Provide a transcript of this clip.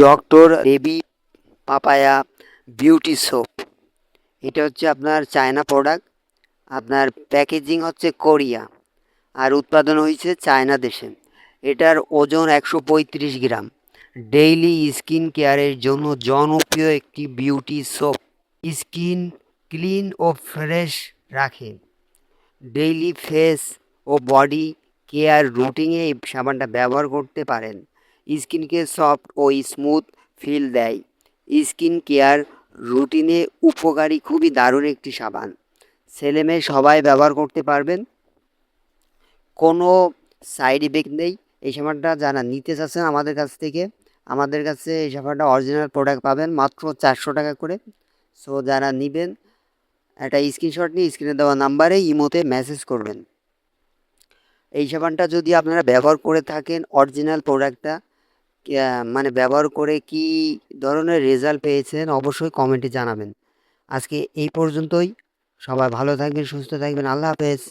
Doctor baby papaya beauty soap. এটা হচ্ছে আপনার চায়না প্রোডাক্ট, আপনার প্যাকেজিং হচ্ছে কোরিয়া, আর উৎপাদন হয়েছে চায়না দেশে। এটার ওজন 135 গ্রাম। ডেইলি স্কিন কেয়ারের জন্য জনপ্রিয় একটি বিউটি সোপ। স্কিন ক্লিন ও ফ্রেশ রাখে। ডেইলি ফেস ও বডি কেয়ার রুটিনে এই সাবানটা ব্যবহার করতে পারেন। স্কিনকে সফট ও স্মুথ ফিল দেয়। স্কিন কেয়ার রুটিনে উপকারী, খুবই দারুণ একটি সাবান। ছেলেমেয়ে সবাই ব্যবহার করতে পারবেন, কোনো সাইড ইফেক্ট নেই। এই সাবানটা যারা নিতে চাচ্ছেন আমাদের কাছ থেকে, আমাদের কাছে এই সাবানটা অরিজিনাল প্রোডাক্ট পাবেন মাত্র 400 টাকা করে। সো যারা নেবেন একটা স্ক্রিনশট নিয়ে স্ক্রিনে দেওয়া নাম্বারে ইমোতে মেসেজ করবেন। এই সাবানটা যদি আপনারা ব্যবহার করে থাকেন, অরিজিনাল প্রোডাক্টটা মানে ব্যবহার করে কি ধরনের রেজাল্ট পেয়েছেন অবশ্যই কমেন্টে জানাবেন। আজকে এই পর্যন্তই। সবাই ভালো থাকবেন, সুস্থ থাকবেন। আল্লাহ হাফেজ।